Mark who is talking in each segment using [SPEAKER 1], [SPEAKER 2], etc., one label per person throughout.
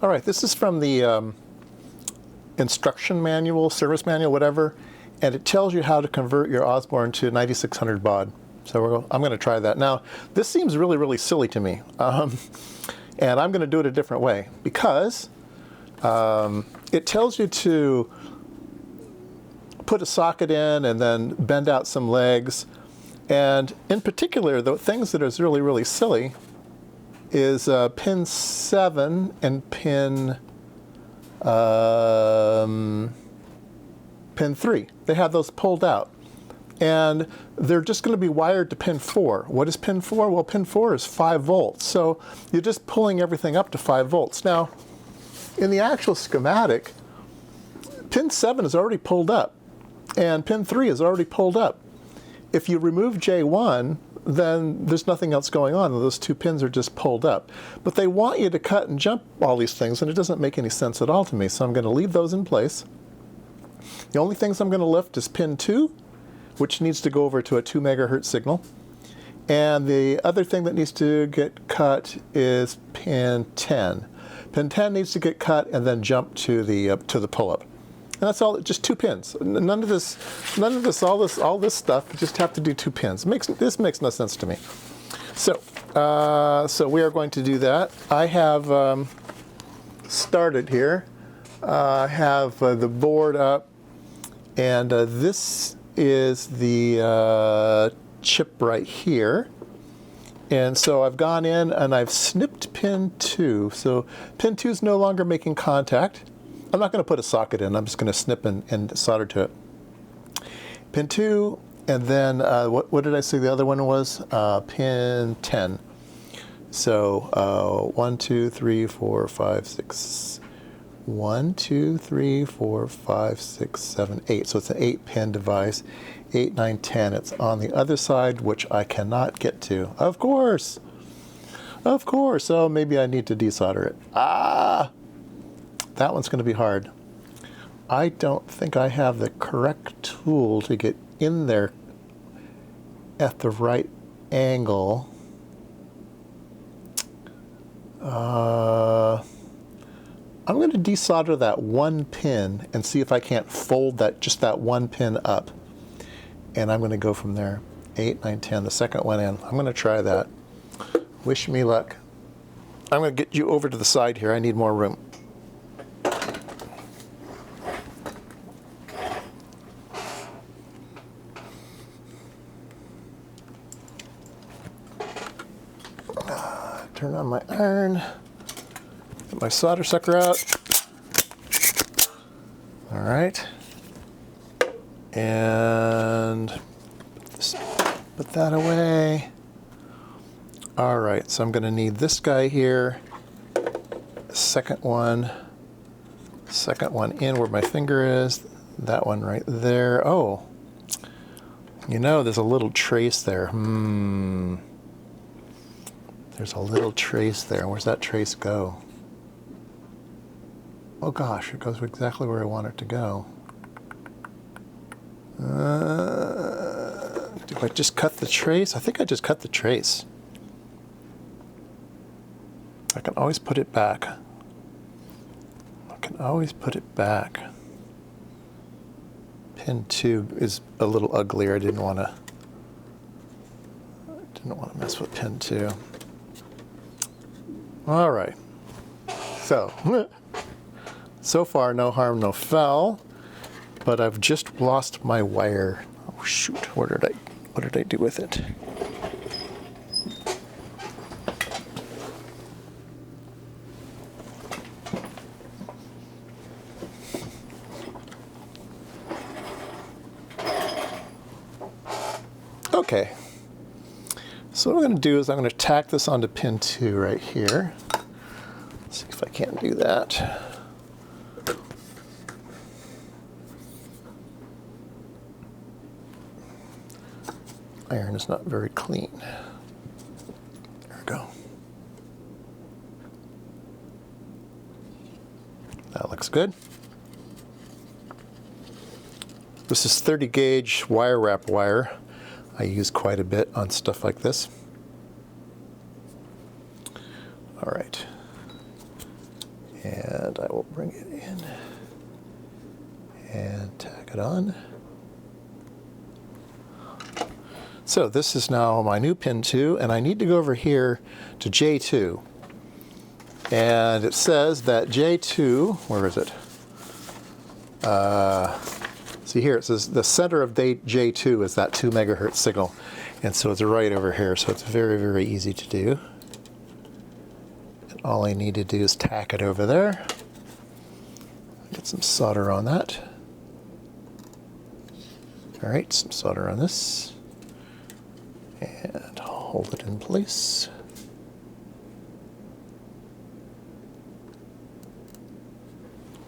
[SPEAKER 1] All right, this is from the instruction manual, service manual, whatever, and it tells you how to convert your Osborne to 9600 baud. So I'm going to try that. Now, this seems really, really silly to me, and I'm going to do it a different way because it tells you to put a socket in and then bend out some legs. And in particular, the things that is really, really silly is pin 7 and pin 3. They have those pulled out. And they're just going to be wired to pin 4. What is pin 4? Well, pin 4 is 5 volts. So you're just pulling everything up to 5 volts. Now, in the actual schematic, pin 7 is already pulled up, and pin 3 is already pulled up. If you remove J1, then there's nothing else going on. Those two pins are just pulled up. But they want you to cut and jump all these things, and it doesn't make any sense at all to me. So I'm going to leave those in place. The only things I'm going to lift is pin 2, which needs to go over to a 2 megahertz signal. And the other thing that needs to get cut is pin 10. Pin 10 needs to get cut and then jump to the pull-up. And that's all, just 2 pins. None of this, all this stuff, you just have to do 2 pins. This makes no sense to me. So, so we are going to do that. I have started here. I have the board up, and this is the chip right here. And so I've gone in and I've snipped pin 2. So pin 2 is no longer making contact. I'm not going to put a socket in. I'm just going to snip and solder to it. Pin 2, and then what did I say the other one was? Pin 10. So 1, 2, 3, 4, 5, 6. 1, 2, 3, 4, 5, 6, 7, 8. So it's an 8-pin device. 8, 9, 10. It's on the other side, which I cannot get to. Of course. Of course. Oh, maybe I need to desolder it. Ah! That one's going to be hard. I don't think I have the correct tool to get in there at the right angle. I'm going to desolder that 1 pin and see if I can't fold just that 1 pin up. And I'm going to go from there. 8, 9, 10, the second one in. I'm going to try that. Wish me luck. I'm going to get you over to the side here. I need more room. Turn on my iron. Get my solder sucker out. All right. And put that away. All right, so I'm going to need this guy here. Second one in where my finger is. That one right there. Oh, you know, there's a little trace there. There's a little trace there. Where's that trace go? Oh gosh, it goes exactly where I want it to go. Do I just cut the trace? I think I just cut the trace. I can always put it back. I can always put it back. Pin 2 is a little uglier. I didn't want to mess with pin 2. All right. So far, no harm, no foul. But I've just lost my wire. Oh shoot! What did I do with it? Okay. So what I'm going to do is I'm going to tack this onto pin 2 right here. Let's see if I can't do that. Iron is not very clean. There we go. That looks good. This is 30 gauge wire wrap wire. I use quite a bit on stuff like this. All right. And I will bring it in and tack it on. So this is now my new pin 2, and I need to go over here to J2. And it says that J2, where is it? See here, it says the center of J2 is that 2 megahertz signal. And so it's right over here, so it's very, very easy to do. And all I need to do is tack it over there. Get some solder on that. All right, some solder on this. And hold it in place.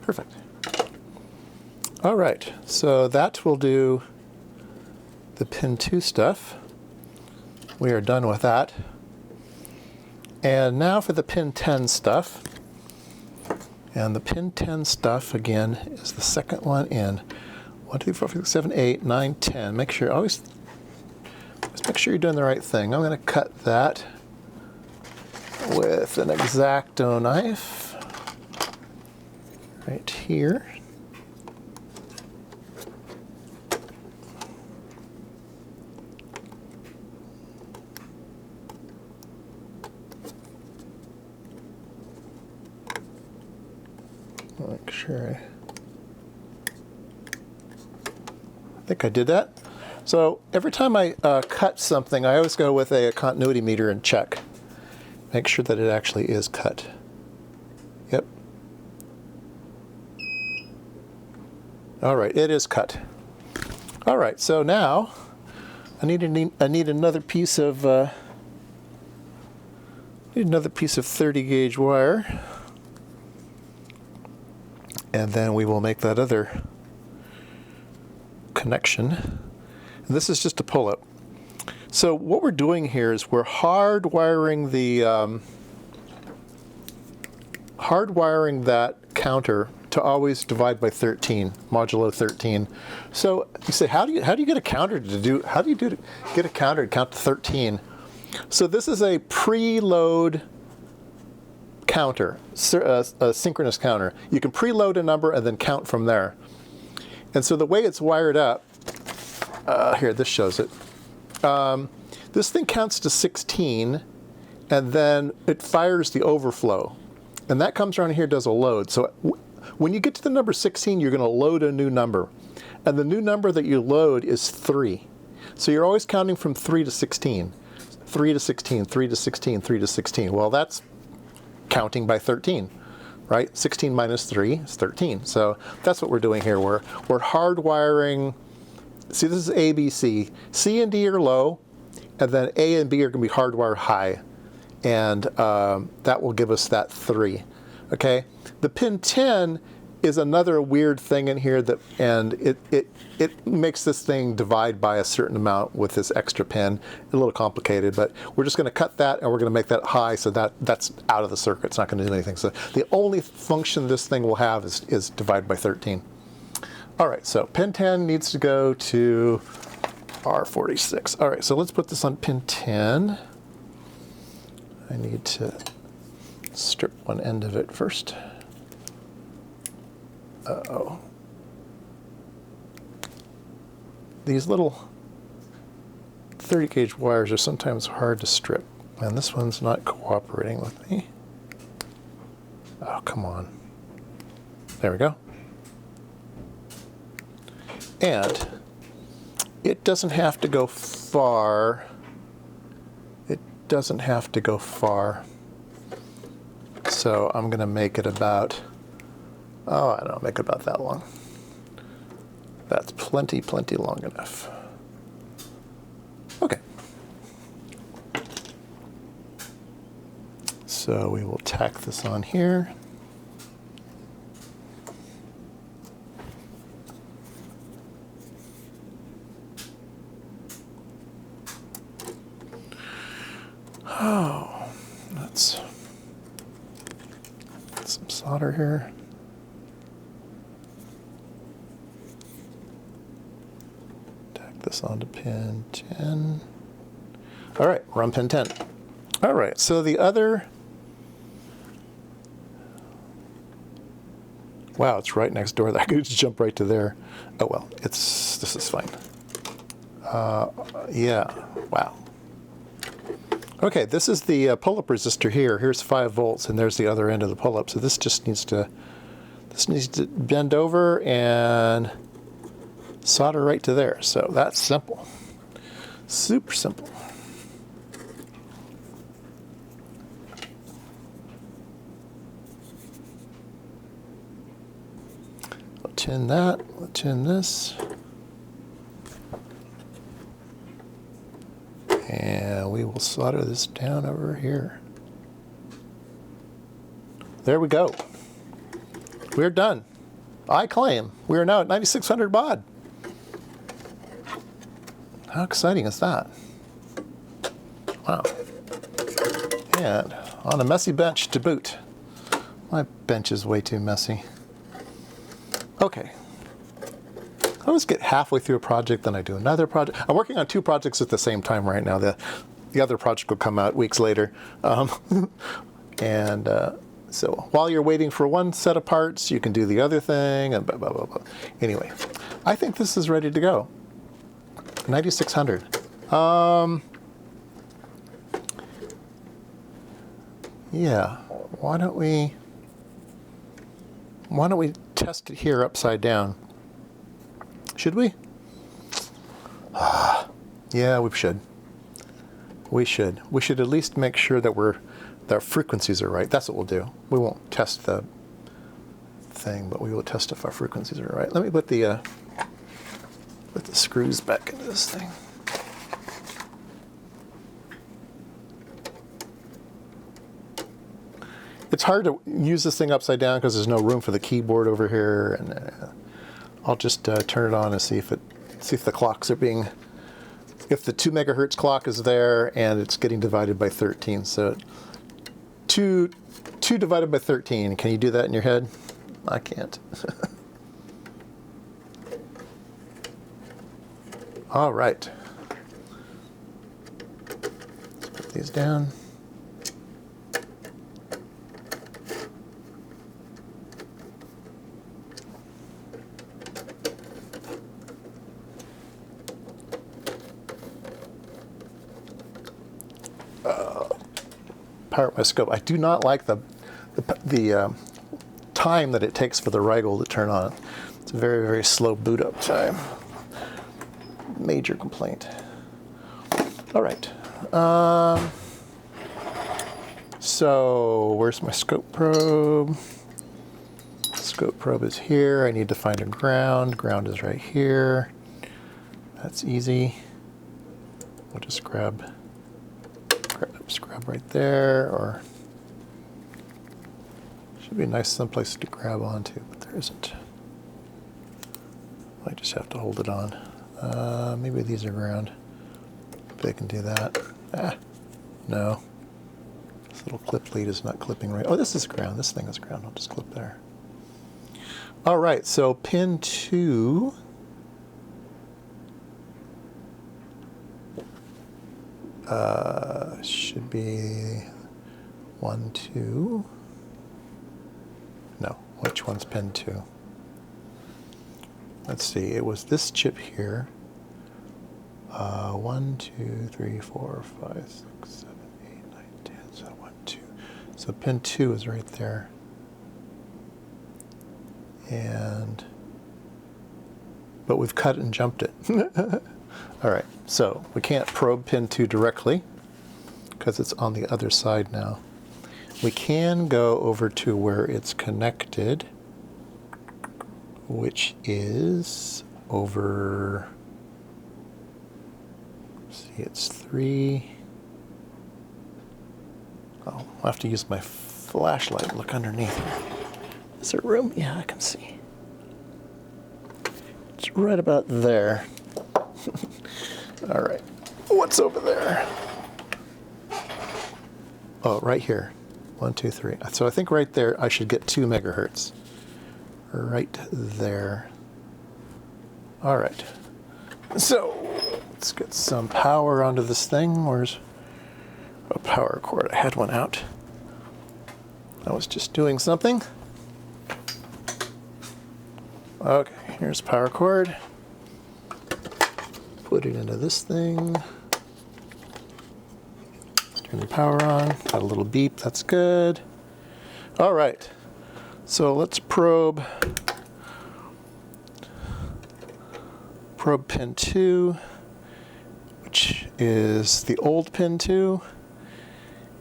[SPEAKER 1] Perfect. All right, so that will do the pin 2 stuff. We are done with that. And now for the pin 10 stuff. And the pin 10 stuff, again, is the second one in. 1, 2, 3, 4, 5, 6, 7, 8, 9, 10. Make sure, always make sure you're doing the right thing. I'm going to cut that with an X-Acto knife right here. Make sure I think I did that. So every time I cut something, I always go with a continuity meter and check. Make sure that it actually is cut. Yep. All right, it is cut. All right, so now I need another piece of 30 gauge wire, and then we will make that other connection. And this is just a pull-up. So what we're doing here is we're hardwiring that counter to always divide by 13, modulo 13. So you say, how do you get a counter to get a counter to count to 13? So this is a preload counter, a synchronous counter. You can preload a number and then count from there. And so the way it's wired up, here, this shows it. This thing counts to 16, and then it fires the overflow. And that comes around here, does a load. So when you get to the number 16, you're going to load a new number. And the new number that you load is 3. So you're always counting from 3 to 16. 3 to 16, 3 to 16, 3 to 16. Well, that's counting by 13, right? 16 minus 3 is 13. So that's what we're doing here. We're hardwiring. See, this is A, B, C. C and D are low, and then A and B are going to be hardwired high. And that will give us that 3. Okay? The pin 10 is another weird thing in here and it makes this thing divide by a certain amount with this extra pin. A little complicated, but we're just going to cut that and we're going to make that high so that's out of the circuit. It's not going to do anything. So the only function this thing will have is divide by 13. All right, so pin 10 needs to go to R46. All right, so let's put this on pin 10. I need to strip one end of it first. Uh-oh. These little 30 gauge wires are sometimes hard to strip, and this one's not cooperating with me. Oh, come on. There we go. And it doesn't have to go far. It doesn't have to go far. So I'm going to make it about, I don't know, make it about that long. That's plenty long enough. Okay. So we will tack this on here. Oh, let's get some solder here. Tack this onto pin 10. All right, we're on pin 10. All right, so the other Wow, it's right next door. I could just jump right to there. Oh well, this is fine. Yeah, wow. Okay, this is the pull-up resistor here. Here's 5 volts, and there's the other end of the pull-up. So this just needs to, bend over and solder right to there. So that's simple. Super simple. I'll tin that, I'll tin this. And we will solder this down over here. There we go. We're done. I claim we are now at 9600 baud. How exciting is that? Wow. And on a messy bench to boot. My bench is way too messy. Okay. I always get halfway through a project, then I do another project. I'm working on 2 projects at the same time right now. The other project will come out weeks later. So while you're waiting for one set of parts, you can do the other thing, and blah, blah, blah, blah. Anyway, I think this is ready to go. 9600. Yeah, why don't we test it here upside down? Should we? Yeah, we should. We should at least make sure that our frequencies are right. That's what we'll do. We won't test the thing, but we will test if our frequencies are right. Let me put the screws back into this thing. It's hard to use this thing upside down because there's no room for the keyboard over here, and I'll just turn it on and see if the clocks are being, if the 2 megahertz clock is there and it's getting divided by 13. So 2 divided by 13. Can you do that in your head? I can't. All right. Let's put these down. Power my scope. I do not like the time that it takes for the Rigel to turn on. It's a very, very slow boot up time. Major complaint. All right. So where's my scope probe? Scope probe is here. I need to find a ground. Ground is right here. That's easy. We'll just grab right there, or should be a nice someplace to grab onto, but there isn't. I just have to hold it on. Maybe these are ground. Maybe I can do that. No. This little clip lead is not clipping right. Oh, this is ground. This thing is ground. I'll just clip there. All right, so pin 2. Should be 1, 2. No, which one's pin 2? Let's see, it was this chip here. 1, 2, 3, 4, 5, 6, 7, 8, 9, 10. So 1, 2. So pin 2 is right there. But we've cut and jumped it. All right, so we can't probe pin 2 directly because it's on the other side now. We can go over to where it's connected, which is over, see, it's 3. Oh, I'll have to use my flashlight and look underneath here. Is there room? Yeah, I can see. It's right about there. All right, what's over there? Oh, right here. 1, 2, 3. So I think right there I should get 2 megahertz. Right there. All right. So let's get some power onto this thing. Where's a power cord? I had one out. I was just doing something. Okay, here's power cord. Put it into this thing. Turn the power on. Got a little beep, that's good. All right, so let's probe pin 2, which is the old pin 2.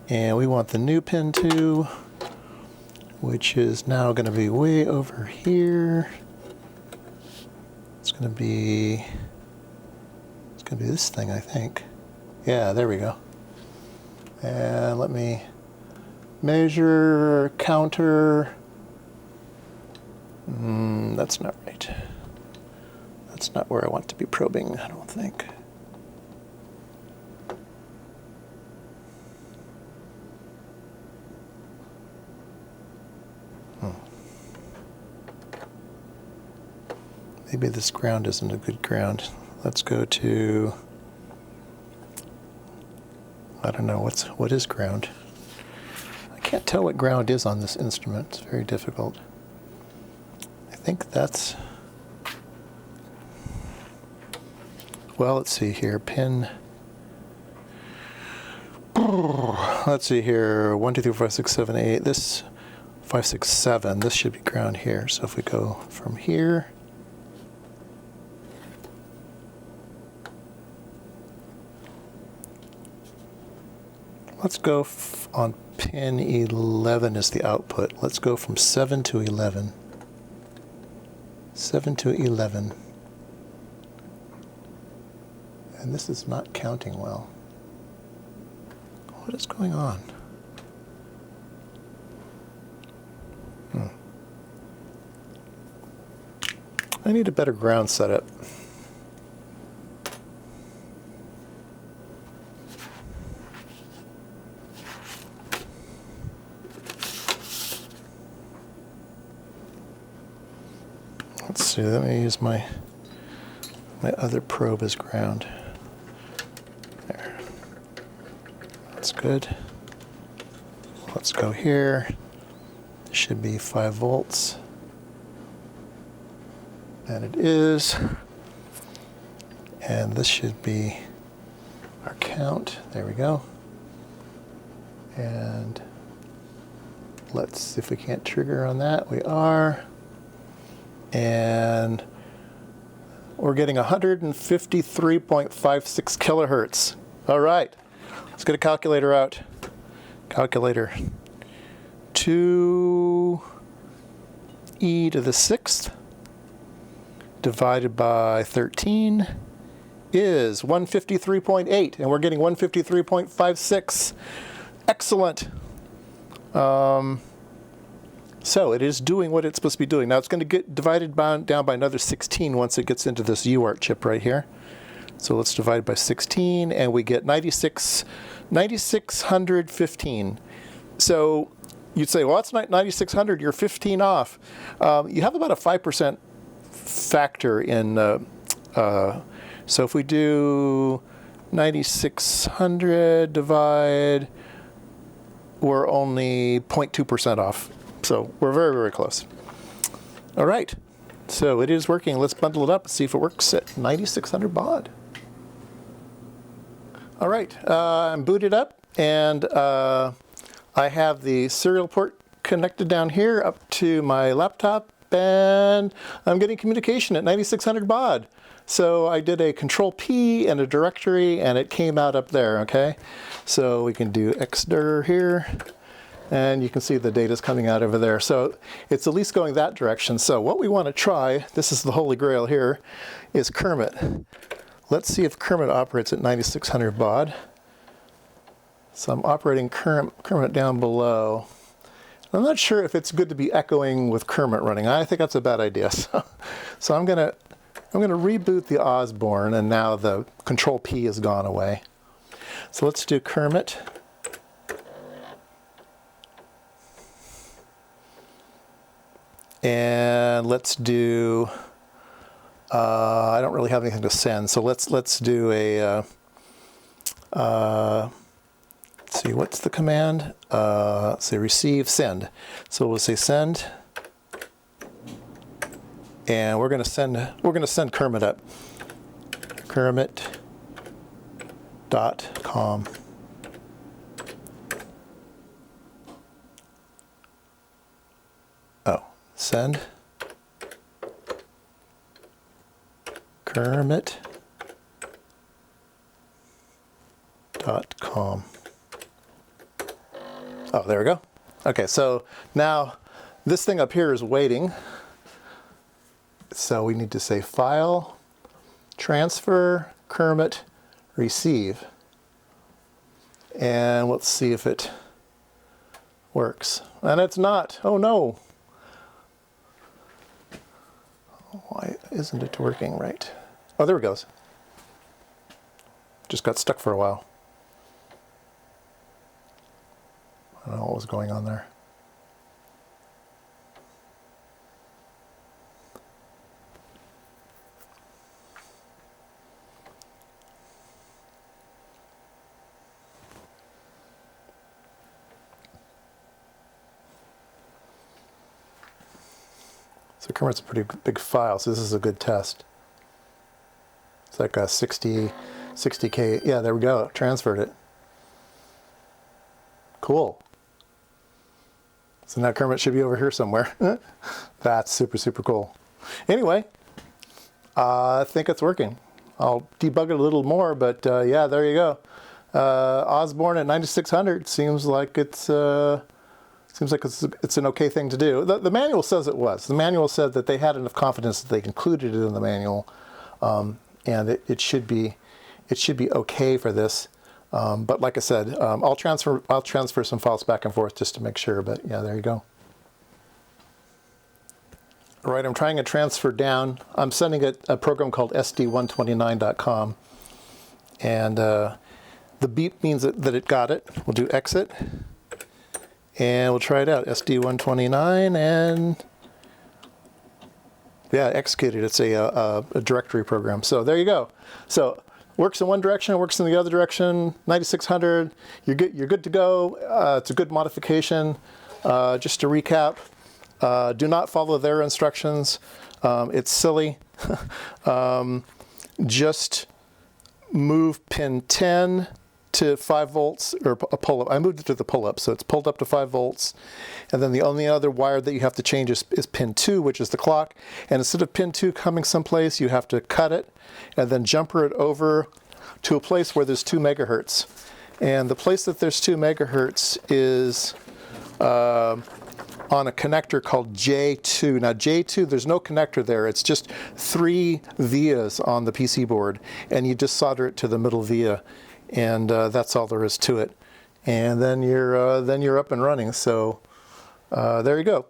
[SPEAKER 1] And we want the new pin 2, which is now going to be way over here. It's going to be this thing, I think. Yeah, there we go. And let me measure, counter. That's not right. That's not where I want to be probing, I don't think. Maybe this ground isn't a good ground. Let's go to, I don't know, what is ground? I can't tell what ground is on this instrument. It's very difficult. I think that's, well, let's see here, pin, let's see here, 1, 2, 3, 4, 5, 6, 7, 8, this 5, 6, 7, this should be ground here. So if we go from here, let's go on pin 11 is the output. Let's go from 7 to 11. 7 to 11. And this is not counting well. What is going on? I need a better ground setup. Let's see, let me use my other probe as ground. There. That's good. Let's go here. It should be 5 volts. And it is. And this should be our count. There we go. And let's see if we can't trigger on that. We are. And we're getting 153.56 kilohertz. All right, let's get a calculator out. Calculator. 2e to the 6th divided by 13 is 153.8, and we're getting 153.56. Excellent. So it is doing what it's supposed to be doing. Now it's going to get divided down by another 16 once it gets into this UART chip right here. So let's divide by 16, and we get 9615. So you'd say, well, that's not 9600. You're 15 off. You have about a 5% factor in. So if we do 9600 divide, we're only 0.2% off. So we're very, very close. All right, so it is working. Let's bundle it up and see if it works at 9600 baud. All right, I'm booted up, and I have the serial port connected down here up to my laptop, and I'm getting communication at 9600 baud. So I did a Control P and a directory, and it came out up there, okay? So we can do xdir here. And you can see the data is coming out over there. So it's at least going that direction. So what we want to try, this is the holy grail here, is Kermit. Let's see if Kermit operates at 9600 baud. So I'm operating Kermit down below. I'm not sure if it's good to be echoing with Kermit running. I think that's a bad idea. So I'm gonna reboot the Osborne, and now the Control P has gone away. So let's do Kermit. And let's do, I don't really have anything to send, so let's do a, let's see, what's the command? Let's say receive, send. So we'll say send. and we're gonna send Kermit up. Kermit.com. Oh, send Kermit.com. Oh, there we go. Okay, so now this thing up here is waiting. So we need to say File, Transfer, Kermit, Receive. And let's see if it works. And it's not. Oh no. Why isn't it working right? Oh, there it goes. Just got stuck for a while. I don't know what was going on there. So Kermit's a pretty big file, so this is a good test. It's like a 60K. Yeah, there we go. Transferred it. Cool. So now Kermit should be over here somewhere. That's super, super cool. Anyway, I think it's working. I'll debug it a little more, but yeah, there you go. Osborne at 9600 seems like it's an okay thing to do. The manual says it was. The manual said that they had enough confidence that they included it in the manual, and it should be okay for this. But like I said, I'll transfer some files back and forth just to make sure. But yeah, there you go. All right, I'm trying to transfer down. I'm sending it a program called SD129.com, and the beep means that it got it. We'll do exit, and we'll try it out. SD129, and yeah, executed. It's a directory program. So there you go. So works in one direction, works in the other direction. 9600. You're good to go. It's a good modification. Just to recap. Do not follow their instructions. It's silly. Just move pin 10 to 5 volts, or a pull-up. I moved it to the pull-up, so it's pulled up to 5 volts. And then the only other wire that you have to change is pin 2, which is the clock. And instead of pin 2 coming someplace, you have to cut it and then jumper it over to a place where there's 2 megahertz. And the place that there's 2 megahertz is on a connector called J2. Now J2, there's no connector there. It's just 3 vias on the PC board, and you just solder it to the middle via, and that's all there is to it. And then you're up and running. So there you go.